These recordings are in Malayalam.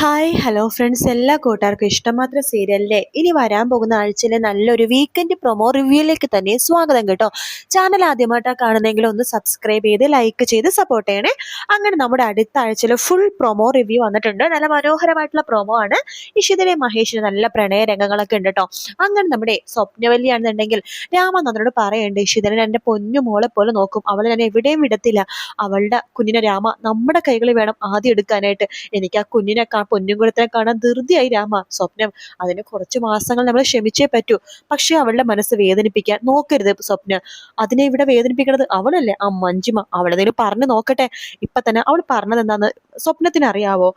ഹായ് ഹലോ ഫ്രണ്ട്സ്, എല്ലാ കൂട്ടുകാർക്കും ഇഷ്ടമാത്ര സീരിയലിലെ ഇനി വരാൻ പോകുന്ന ആഴ്ചയിലെ നല്ലൊരു വീക്കെൻഡ് പ്രൊമോ റിവ്യൂയിലേക്ക് തന്നെ സ്വാഗതം കേട്ടോ. ചാനൽ ആദ്യമായിട്ടാണ് കാണുന്നെങ്കിൽ ഒന്ന് സബ്സ്ക്രൈബ് ചെയ്ത് ലൈക്ക് ചെയ്ത് സപ്പോർട്ട് ചെയ്യണേ. അങ്ങനെ നമ്മുടെ അടുത്ത ആഴ്ചയിലെ ഫുൾ പ്രൊമോ റിവ്യൂ വന്നിട്ടുണ്ട്. നല്ല മനോഹരമായിട്ടുള്ള പ്രൊമോ ആണ്. ഇഷിതയുടെ മഹേഷിന് നല്ല പ്രണയ രംഗങ്ങളൊക്കെ ഉണ്ട് കേട്ടോ. അങ്ങനെ നമ്മുടെ സ്വപ്നവല്ലിയാണെന്നുണ്ടെങ്കിൽ രാമനന്ദനോട് പറയേണ്ട, ഇഷിതനെ എൻ്റെ പൊന്നു മോളെ പോലെ നോക്കും, അവളെ ഞാൻ എവിടെയും വിടത്തില്ല. അവളുടെ കുഞ്ഞിനെ രാമ നമ്മുടെ കൈകളിൽ വേണം ആദ്യം എടുക്കാനായിട്ട്. എനിക്ക് ആ കുഞ്ഞിനെ പൊന്നുകുളത്തിനെ കാണാൻ ധൃതിയായി രാമ. സ്വപ്നം, അതിന് കുറച്ച് മാസങ്ങൾ നമ്മൾ ക്ഷമിച്ചേ പറ്റൂ. പക്ഷെ അവളുടെ മനസ്സ് വേദനിപ്പിക്കാൻ നോക്കരുത് സ്വപ്ന. അതിനെ ഇവിടെ വേദനിപ്പിക്കുന്നത് അവളല്ലേ, ആ മഞ്ജിമ. അവളെന്തെങ്കിലും പറഞ്ഞു നോക്കട്ടെ. ഇപ്പൊ തന്നെ അവൾ പറഞ്ഞത് എന്താന്ന് സ്വപ്നത്തിന് അറിയാവോ?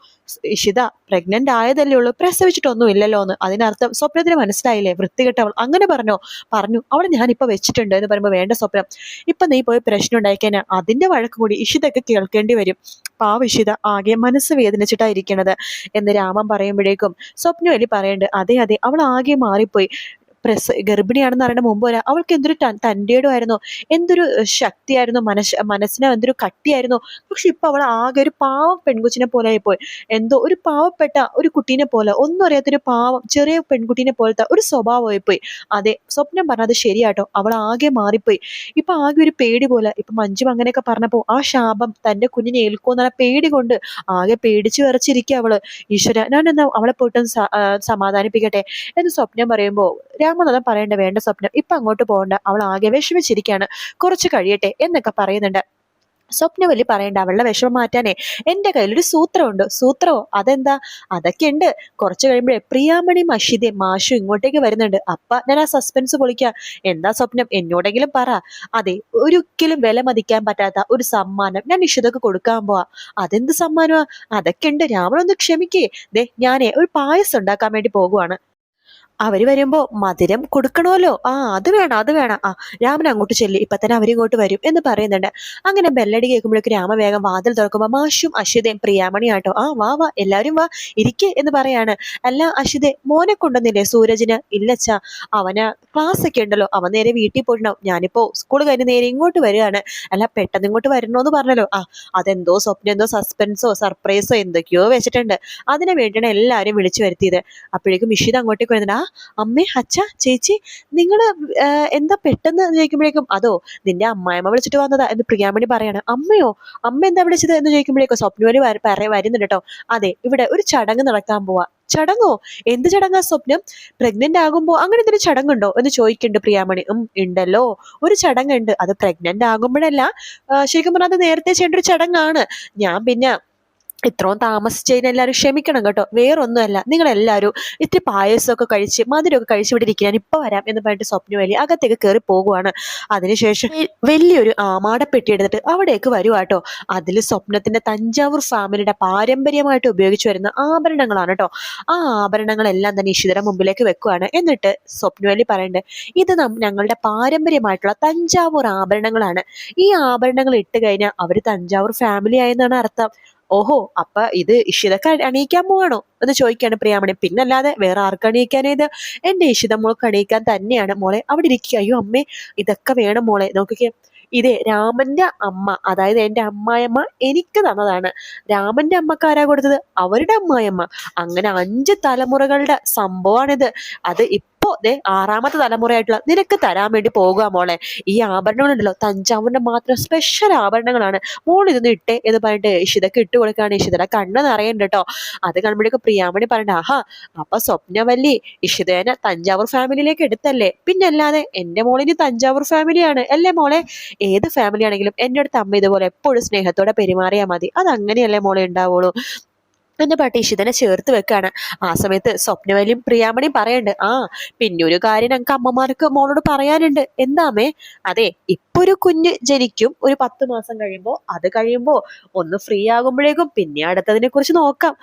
ഇഷിത പ്രഗ്നന്റ് ആയതല്ലേ ഉള്ളൂ, പ്രസവിച്ചിട്ടൊന്നും ഇല്ലല്ലോ എന്ന്. അതിനർത്ഥം സ്വപ്നത്തിന് മനസ്സിലായില്ലേ? വൃത്തികെട്ടവൾ അങ്ങനെ പറഞ്ഞു അവളെ ഞാനിപ്പോ വെച്ചിട്ടുണ്ട് എന്ന് പറയുമ്പോൾ, വേണ്ട സ്വപ്നം, ഇപ്പൊ നീ പോയി പ്രശ്നം ഉണ്ടായിക്കഴിഞ്ഞാൽ അതിന്റെ വഴക്ക് കൂടി ഇഷിതൊക്കെ കേൾക്കേണ്ടി വരും. പാവ ഇഷിത ആകെ മനസ്സ് വേദനിച്ചിട്ടായിരിക്കണത് എന്ന് രാമൻ പറയുമ്പോഴേക്കും സ്വപ്നവലി പറയണ്ട്, അതെ അതെ, അവൾ ആകെ മാറിപ്പോയി. ഗർഭിണിയാണെന്ന് അറിയണ മുമ്പ് വരെ അവൾക്ക് എന്തൊരു തൻ്റെടുമായിരുന്നു, എന്തൊരു ശക്തിയായിരുന്നു, മനസ്സിന് എന്തൊരു കട്ടിയായിരുന്നു. പക്ഷെ ഇപ്പൊ അവൾ ആകെ ഒരു പാവം പെൺകുച്ചിനെ പോലെ ആയിപ്പോയി. എന്തോ ഒരു പാവപ്പെട്ട ഒരു കുട്ടീനെ പോലെ, ഒന്നും അറിയാത്തൊരു പാവം ചെറിയ പെൺകുട്ടീനെ പോലത്തെ ഒരു സ്വഭാവമായിപ്പോയി. അതെ, സ്വപ്നം പറഞ്ഞത് ശരിയാട്ടോ, അവൾ ആകെ മാറിപ്പോയി. ഇപ്പൊ ആകെ ഒരു പേടി പോലെ. ഇപ്പൊ മഞ്ജു അങ്ങനെയൊക്കെ പറഞ്ഞപ്പോ ആ ശാപം തന്റെ കുഞ്ഞിനെ ഏൽക്കുമെന്നുള്ള പേടി കൊണ്ട് ആകെ പേടിച്ചു വിറച്ചിരിക്കുക അവള്. ഈശ്വര, ഞാൻ എന്നാ അവളെ പോയിട്ടും സമാധാനിപ്പിക്കട്ടെ എന്ന് സ്വപ്നം പറയുമ്പോ രാമനാഥൻ പറയണ്ട, വേണ്ട സ്വപ്നം, ഇപ്പൊ അങ്ങോട്ട് പോകണ്ട, അവൾ ആകെ വിഷമിച്ചിരിക്കുകയാണ്, കുറച്ച് കഴിയട്ടെ എന്നൊക്കെ പറയുന്നുണ്ട്. സ്വപ്നവല്ലി പറയണ്ട, അവളുടെ വിഷമം മാറ്റാനേ എന്റെ കയ്യിലൊരു സൂത്രമുണ്ട്. സൂത്രമോ? അതെന്താ? അതൊക്കെ ഉണ്ട്. കുറച്ച് കഴിയുമ്പോഴേ പ്രിയാമണി മഷിദെ മാഷു ഇങ്ങോട്ടേക്ക് വരുന്നുണ്ട്. അപ്പ ഞാൻ ആ സസ്പെൻസ് പൊളിക്കാം. എന്താ സ്വപ്നം, എന്നോടെങ്കിലും പറ. അതെ, ഒരിക്കലും വില മതിക്കാൻ പറ്റാത്ത ഒരു സമ്മാനം ഞാൻ ഇഷിതക്ക് കൊടുക്കാൻ പോവാ. അതെന്ത് സമ്മാനമാ? അതൊക്കെ ഉണ്ട്. രാമനൊന്ന് ക്ഷമിക്കേ. ദേ, ഞാനേ ഒരു പായസം ഉണ്ടാക്കാൻ വേണ്ടി പോകുവാണ്. അവര് വരുമ്പോ മധുരം കൊടുക്കണമല്ലോ. ആ, അത് വേണം, അത് വേണം. ആ, രാമൻ അങ്ങോട്ട് ചെല്ലി, ഇപ്പൊ തന്നെ അവരിങ്ങോട്ട് വരും എന്ന് പറയുന്നുണ്ട്. അങ്ങനെ ബെല്ലടി കേൾക്കുമ്പോഴേക്ക് രാമ വേഗം വാതിൽ തുറക്കുമ്പോ മാഷും അശ്വതയും പ്രിയാമണിയാട്ടോ. ആ, വാ വാ, എല്ലാവരും വാ, ഇരിക്കേ എന്ന് പറയാണ്. അല്ല അശ്വതെ, മോനെ കൊണ്ടുവന്നില്ലേ സൂരജിന്? ഇല്ലച്ചാ, അവന് ക്ലാസ് ഒക്കെ ഉണ്ടല്ലോ, അവൻ നേരെ വീട്ടിൽ പോയിട്ടുണ്ടാവും. ഞാനിപ്പോ സ്കൂൾ കഴിഞ്ഞ് നേരെ ഇങ്ങോട്ട് വരികയാണ്. അല്ല, പെട്ടെന്ന് ഇങ്ങോട്ട് വരണോന്ന് പറഞ്ഞല്ലോ. ആ, അതെന്തോ സ്വപ്നം, എന്തോ സസ്പെൻസോ സർപ്രൈസോ എന്തൊക്കെയോ വെച്ചിട്ടുണ്ട്. അതിനെ വേണ്ടിയാണ് എല്ലാവരും വിളിച്ചു വരുത്തിയത്. അപ്പോഴേക്കും ഇഷിത അങ്ങോട്ടേക്ക് വരുന്നുണ്ട്. ആ, അമ്മേ, അച്ഛ, ചേച്ചി, നിങ്ങള് എന്താ പെട്ടെന്ന് ചോദിക്കുമ്പോഴേക്കും, അതോ നിന്റെ അമ്മായിമ്മ വിളിച്ചിട്ട് വന്നതാ എന്ന് പ്രിയാമണി പറയാണ്. അമ്മയോ? അമ്മ എന്താ വിളിച്ചത് എന്ന് ചോദിക്കുമ്പോഴേക്കും സ്വപ്നവലി വരുന്നുണ്ട് കേട്ടോ. അതെ, ഇവിടെ ഒരു ചടങ്ങ് നടക്കാൻ പോവാ. ചടങ്ങോ? എന്ത് ചടങ്ങാ സ്വപ്നം? പ്രഗ്നന്റ് ആകുമ്പോ അങ്ങനെ എന്തെങ്കിലും ചടങ്ങുണ്ടോ എന്ന് ചോദിക്കുന്നുണ്ട് പ്രിയാമണി. ഉണ്ടല്ലോ, ഒരു ചടങ്ങുണ്ട്. അത് പ്രഗ്നന്റ് ആകുമ്പോഴല്ല, ശരിക്കും പറഞ്ഞാൽ അത് നേരത്തെ ചെയ്യേണ്ട ഒരു ചടങ്ങാണ്. ഞാൻ പിന്നെ ഇത്രയും താമസിച്ചതിന് എല്ലാവരും ക്ഷമിക്കണം കേട്ടോ. വേറൊന്നുമല്ല, നിങ്ങൾ എല്ലാവരും ഇത്തിരി പായസമൊക്കെ കഴിച്ച് മധുരമൊക്കെ കഴിച്ച് ഇവിടെ ഇരിക്കാൻ ഇപ്പൊ വരാം എന്ന് പറഞ്ഞിട്ട് സ്വപ്നവലി അകത്തേക്ക് കയറി പോകുവാണ്. അതിനുശേഷം വലിയൊരു ആമാടപ്പെട്ടി എടുത്തിട്ട് അവിടേക്ക് വരുവാട്ടോ. അതിൽ സ്വപ്നത്തിന്റെ തഞ്ചാവൂർ ഫാമിലിയുടെ പാരമ്പര്യമായിട്ട് ഉപയോഗിച്ചു വരുന്ന ആഭരണങ്ങളാണ് കേട്ടോ. ആ ആഭരണങ്ങളെല്ലാം തന്നെ ഇഷിതയുടെ മുമ്പിലേക്ക് വെക്കുവാണ്. എന്നിട്ട് സ്വപ്നവലി പറയണ്ടേ, ഇത് ഞങ്ങളുടെ പാരമ്പര്യമായിട്ടുള്ള തഞ്ചാവൂർ ആഭരണങ്ങളാണ്. ഈ ആഭരണങ്ങൾ ഇട്ട് കഴിഞ്ഞാൽ അവര് തഞ്ചാവൂർ ഫാമിലി ആയെന്നാണ് അർത്ഥം. ഓഹോ, അപ്പൊ ഇത് ഇഷിതക്ക് അണിയിക്കാൻ പോവാണോ എന്ന് ചോദിക്കാണ് പ്രിയാമണി. പിന്നല്ലാതെ വേറെ ആർക്ക് അണിയിക്കാനേത്? എന്റെ ഇഷിത മോൾക്ക് അണിയിക്കാൻ തന്നെയാണ് മോളെ. അവിടെ ഇരിക്കുക. അയ്യോ അമ്മേ, ഇതൊക്കെ വേണം മോളെ. നോക്കിക്കേ, ഇതേ രാമന്റെ അമ്മ, അതായത് എന്റെ അമ്മായിയമ്മ എനിക്ക് തന്നതാണ്. രാമന്റെ അമ്മക്കാരാ കൊടുത്തത്? അവരുടെ അമ്മായിയമ്മ. അങ്ങനെ 5 തലമുറകളുടെ സംഭവമാണിത്. അത് ഇപ്പോ ദേ 6ാമത്തെ തലമുറയായിട്ടുള്ള നിനക്ക് തരാൻ വേണ്ടി പോകുക മോളെ. ഈ ആഭരണങ്ങളുണ്ടല്ലോ തഞ്ചാവൂരിന്റെ മാത്രം സ്പെഷ്യൽ ആഭരണങ്ങളാണ്. മോൾ ഇതൊന്ന് ഇട്ടേ എന്ന് പറഞ്ഞിട്ട് ഇഷിതക്ക് ഇട്ട് കൊടുക്കുകയാണ്. ഇഷിതയുടെ കണ്ണ് നിറയുന്നുണ്ട് കേട്ടോ. അത് കാണുമ്പോഴേക്ക് പ്രിയാമണി പറയണ്ട, ആഹാ, അപ്പൊ സ്വപ്നവല്ലി ഇഷിതേനെ തഞ്ചാവൂർ ഫാമിലിയിലേക്ക് എടുത്തല്ലേ? പിന്നെ അല്ലാതെ എന്റെ മോളിന് തഞ്ചാവൂർ ഫാമിലിയാണ് അല്ലേ മോളെ? ഏത് ഫാമിലി ആണെങ്കിലും എൻ്റെ അടുത്ത് അമ്മ ഇതുപോലെ എപ്പോഴും സ്നേഹത്തോടെ പെരുമാറിയാൽ മതി. അത് അങ്ങനെയല്ലേ മോളെ ഉണ്ടാവുള്ളൂ എന്റെ പാട്ടി ഇഷിതനെ ചേർത്ത് വെക്കാണ്. ആ സമയത്ത് സ്വപ്നവലിയും പ്രിയാമണിയും പറയണ്ട്, ആ, പിന്നെ ഒരു കാര്യം ഞങ്ങൾക്ക് അമ്മമാർക്ക് മോളോട് പറയാനുണ്ട്. എന്താമേ? അതെ, ഇപ്പൊ ഒരു കുഞ്ഞ് ജനിക്കും, ഒരു 10 മാസം കഴിയുമ്പോ. അത് കഴിയുമ്പോ ഒന്ന് ഫ്രീ ആകുമ്പോഴേക്കും പിന്നെ അടുത്തതിനെ കുറിച്ച് നോക്കാം.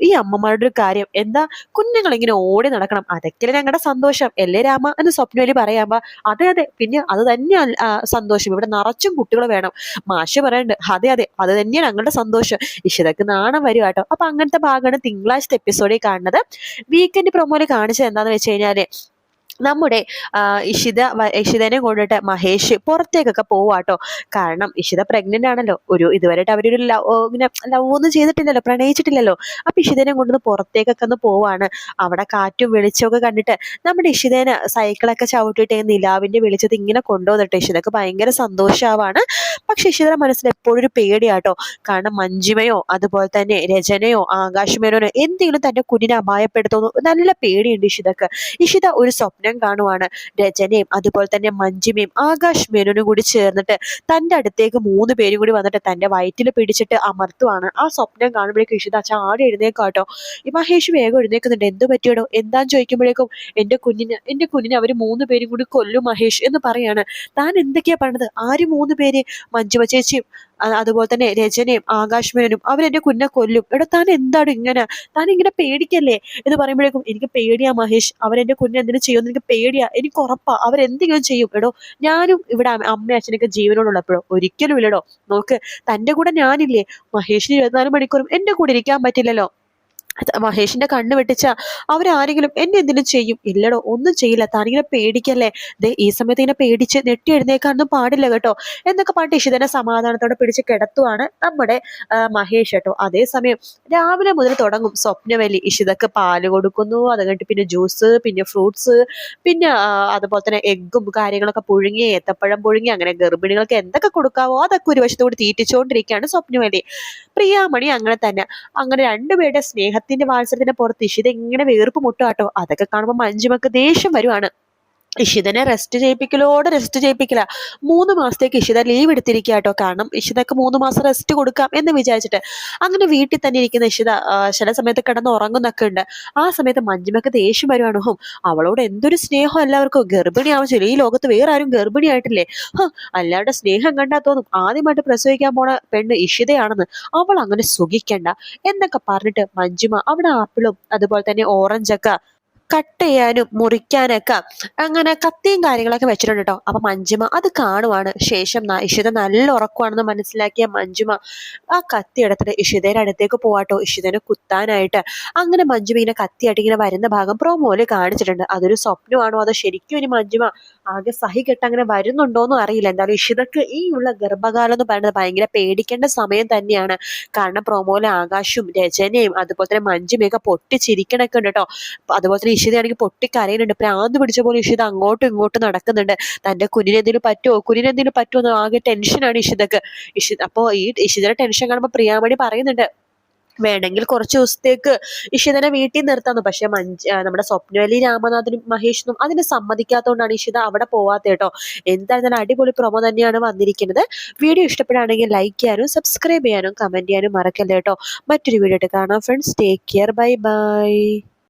ഈ അമ്മമാരുടെ ഒരു കാര്യം എന്താ? കുഞ്ഞുങ്ങൾ ഇങ്ങനെ ഓടി നടക്കണം, അതൊക്കെ ഞങ്ങളുടെ സന്തോഷം അല്ലേ രാമ എന്ന് സ്വപ്നവലി പറയാമ്പോ. അതെ അതെ, പിന്നെ അത് തന്നെയാണ് സന്തോഷം. ഇവിടെ നിറച്ചും കുട്ടികൾ വേണം. മാഷ് പറയണ്ട്, അതെ അതെ, അത് തന്നെയാണ് ഞങ്ങളുടെ സന്തോഷം. ഇഷിതക്ക് നാണം വരും കേട്ടോ. അപ്പൊ അങ്ങനത്തെ ഭാഗമാണ് തിങ്കളാഴ്ചത്തെ എപ്പിസോഡിൽ കാണുന്നത്. വീക്കെൻഡ് പ്രൊമോയിൽ കാണിച്ചത് എന്താന്ന് വെച്ച് കഴിഞ്ഞാല് നമ്മുടെ ഇഷിതനെ കൊണ്ടിട്ട് മഹേഷ് പുറത്തേക്കൊക്കെ പോവാട്ടോ. കാരണം ഇഷിത പ്രഗ്നന്റ് ആണല്ലോ. ഇതുവരെയായിട്ട് അവരൊരു ഇങ്ങനെ ലവ് ഒന്നും ചെയ്തിട്ടില്ലല്ലോ, പ്രണയിച്ചിട്ടില്ലല്ലോ. അപ്പൊ ഇഷിതനെ കൊണ്ടൊന്ന് പുറത്തേക്കൊക്കെ ഒന്ന് പോവാണ്. അവിടെ കാറ്റും വെളിച്ചമൊക്കെ കണ്ടിട്ട് നമ്മുടെ ഇഷിതേനെ സൈക്കിളൊക്കെ ചവിട്ടിയിട്ട് നിലാവിന്റെ വെളിച്ചത്ത് ഇങ്ങനെ കൊണ്ടുവന്നിട്ട് ഇഷിതക്ക് ഭയങ്കര സന്തോഷാവാണ്. പക്ഷെ ഇഷിതയുടെ മനസ്സിൽ എപ്പോഴും ഒരു പേടിയാട്ടോ. കാരണം മഞ്ജിമയോ അതുപോലെ തന്നെ രചനയോ ആകാശ് മേനോനോ എന്തെങ്കിലും തന്റെ കുഞ്ഞിനെ അപായപ്പെടുത്തുന്നു നല്ല പേടിയുണ്ട് ഇഷിതക്ക്. ഇഷിത ഒരു സ്വപ്നം കാണുവാണ്. രചനയും അതുപോലെ തന്നെ മഞ്ജിമയും ആകാശ് മേനോനും കൂടി ചേർന്നിട്ട് തന്റെ അടുത്തേക്ക് 3 പേരും കൂടി വന്നിട്ട് തന്റെ വയറ്റിൽ പിടിച്ചിട്ട് അമർത്തുവാണ്. ആ സ്വപ്നം കാണുമ്പോഴേക്കും ഇഷിത ചാടി എഴുന്നേക്കാട്ടോ. ഈ മഹേഷ് വേഗം എഴുന്നേക്കുന്നുണ്ട്. എന്ത് പറ്റിയടോ എന്താന്ന് ചോദിക്കുമ്പോഴേക്കും എന്റെ കുഞ്ഞിനെ അവര് 3 പേരും കൂടി കൊല്ലും മഹേഷ് എന്ന് പറയാണ്. താൻ എന്തൊക്കെയാ പറഞ്ഞത്? ആര് 3 പേര്? മഞ്ജുമ ചേച്ചിയും അതുപോലെ തന്നെ രചനയും ആകാശ് മേനോനും അവരെന്റെ കുഞ്ഞിനെ കൊല്ലും. എടോ താൻ എന്താണ് ഇങ്ങനെ? താൻ ഇങ്ങനെ പേടിക്കല്ലേ എന്ന് പറയുമ്പോഴേക്കും എനിക്ക് പേടിയാ മഹേഷ്, അവരെന്റെ കുഞ്ഞിനെ എന്തിനു ചെയ്യുമെന്ന് എനിക്ക് പേടിയാ, എനിക്ക് ഉറപ്പാ അവരെന്തെങ്കിലും ചെയ്യും. എടോ ഞാനും ഇവിടെ അമ്മ അച്ഛനൊക്കെ ജീവനോടുള്ളപ്പോഴോ? ഒരിക്കലും ഇല്ലടോ. നോക്ക്, തന്റെ കൂടെ ഞാനില്ലേ? മഹേഷിന് 24 മണിക്കൂറും എന്റെ കൂടെ ഇരിക്കാൻ പറ്റില്ലല്ലോ. മഹേഷിന്റെ കണ്ണ് വെട്ടിച്ച അവരാരെങ്കിലും എന്നെ എന്തിനും ചെയ്യും? ഇല്ലടോ ഒന്നും ചെയ്യില്ല, താനിങ്ങനെ പേടിക്കല്ലേ. ദേ ഈ സമയത്ത് ഇങ്ങനെ പേടിച്ച് നെട്ടി എഴുന്നേക്കാനൊന്നും പാടില്ല കേട്ടോ എന്നൊക്കെ പറഞ്ഞിട്ട് ഇഷിതനെ സമാധാനത്തോടെ പിടിച്ച് കിടത്തുവാണ് നമ്മുടെ മഹേഷ് കേട്ടോ. അതേസമയം രാവിലെ മുതൽ തുടങ്ങും സ്വപ്നവലി. ഇഷിതക്ക് പാല് കൊടുക്കുന്നു, അത് കഴിഞ്ഞിട്ട് പിന്നെ ജ്യൂസ്, പിന്നെ ഫ്രൂട്ട്സ്, പിന്നെ അതുപോലെ തന്നെ എഗ്ഗും കാര്യങ്ങളൊക്കെ പുഴുങ്ങി, ഏത്തപ്പഴം പുഴുങ്ങി, അങ്ങനെ ഗർഭിണികൾക്ക് എന്തൊക്കെ കൊടുക്കാവോ അതൊക്കെ ഒരു വശത്തോട് തീറ്റിച്ചുകൊണ്ടിരിക്കുകയാണ് സ്വപ്നവലി. പ്രിയാമണി അങ്ങനെ തന്നെ. അങ്ങനെ രണ്ടുപേരുടെ സ്നേഹത്തിന്റെ വാത്സല്യത്തിന്റെ പുറത്ത് ഇഷിത ഇങ്ങനെ വേർപ്പ് മുട്ടാട്ടോ. അതൊക്കെ കാണുമ്പോൾ മഞ്ജുമക്ക് ദേഷ്യം വരുവാണ്. ഇഷിതനെ റെസ്റ്റ് ചെയ്യിപ്പിക്കല. 3 മാസത്തേക്ക് ഇഷിത ലീവ് എടുത്തിരിക്കുക കേട്ടോ. കാരണം ഇഷിതക്ക് 3 മാസം റെസ്റ്റ് കൊടുക്കാം എന്ന് വിചാരിച്ചിട്ട്. അങ്ങനെ വീട്ടിൽ തന്നെ ഇരിക്കുന്ന ഇഷിത ചില സമയത്ത് കിടന്ന് ഉറങ്ങുന്നൊക്കെ ഉണ്ട്. ആ സമയത്ത് മഞ്ജുമക്ക് ദേഷ്യം വരുവാണ്. അവളോട് എന്തൊരു സ്നേഹം എല്ലാവർക്കും. ഗർഭിണിയാവും ചെയ്യും, ഈ ലോകത്ത് വേറെ ആരും ഗർഭിണിയായിട്ടില്ലേ? അല്ലാണ്ട് സ്നേഹം കണ്ടാൽ തോന്നും ആദ്യമായിട്ട് പ്രസവിക്കാൻ പോണ പെണ്ണ് ഇഷിതയാണെന്ന്. അവൾ അങ്ങനെ സുഖിക്കണ്ട എന്നൊക്കെ പറഞ്ഞിട്ട് മഞ്ജുമ അവിടെ ആപ്പിളും അതുപോലെ തന്നെ ഓറഞ്ചൊക്കെ കട്ട് ചെയ്യാനും മുറിക്കാനൊക്കെ അങ്ങനെ കത്തിയും കാര്യങ്ങളൊക്കെ വെച്ചിട്ടുണ്ട് കേട്ടോ. അപ്പൊ മഞ്ജുമ അത് കാണുവാണ്. ശേഷം ഇഷിത നല്ല ഉറക്കമാണെന്ന് മനസ്സിലാക്കിയ മഞ്ജുമ ആ കത്തി എടുത്തിട്ട് ഇഷിതയുടെ അടുത്തേക്ക് പോവാട്ടോ, ഇഷിതനെ കുത്താനായിട്ട്. അങ്ങനെ മഞ്ജുമ ഇങ്ങനെ കത്തിയായിട്ട് ഇങ്ങനെ വരുന്ന ഭാഗം പ്രൊമോയില് കാണിച്ചിട്ടുണ്ട്. അതൊരു സ്വപ്നമാണോ അതോ ശരിക്കും ഇനി മഞ്ജുമ ആകെ സഹികെട്ട് അങ്ങനെ വരുന്നുണ്ടോന്നും അറിയില്ല. എന്തായാലും ഇഷിതക്ക് ഈ ഉള്ള ഗർഭകാലം എന്ന് പറയുന്നത് ഭയങ്കര പേടിക്കേണ്ട സമയം തന്നെയാണ്. കാരണം പ്രൊമോയിലെ ആകാശും രചനയും അതുപോലെ തന്നെ മഞ്ജുമയൊക്കെ പൊട്ടിച്ചിരിക്കണൊക്കെ ഉണ്ട് കേട്ടോ. അതുപോലെ തന്നെ ഇഷിതയാണെങ്കിൽ പൊട്ടിക്കരയുന്നുണ്ട്. പ്രാന്ത് പിടിച്ച പോലെ ഇഷിത അങ്ങോട്ടും ഇങ്ങോട്ടും നടക്കുന്നുണ്ട്. തന്റെ കുഞ്ഞിനെന്തെങ്കിലും പറ്റുമോ എന്ന് ആകെ ടെൻഷനാണ് ഇഷിതക്ക്. അപ്പോ ഈ ഇഷിതയുടെ ടെൻഷൻ കാണുമ്പോൾ പ്രിയാമണി പറയുന്നുണ്ട് വേണമെങ്കിൽ കുറച്ച് ദിവസത്തേക്ക് ഇഷിതനെ വീട്ടിൽ നിർത്താന്ന്. പക്ഷെ നമ്മുടെ സ്വപ്നവലി രാമനാഥനും മഹേഷിനും അതിന് സമ്മതിക്കാത്തതുകൊണ്ടാണ് ഇഷിത അവിടെ പോവാത്ത കേട്ടോ. എന്തായാലും അടിപൊളി പ്രൊമോ തന്നെയാണ് വന്നിരിക്കുന്നത്. വീഡിയോ ഇഷ്ടപ്പെടുകയാണെങ്കിൽ ലൈക്ക് ചെയ്യാനും സബ്സ്ക്രൈബ് ചെയ്യാനും കമന്റ് ചെയ്യാനും മറക്കല്ലേ കേട്ടോ. മറ്റൊരു വീഡിയോ ആയിട്ട് കാണാം friends. Take care, bye bye.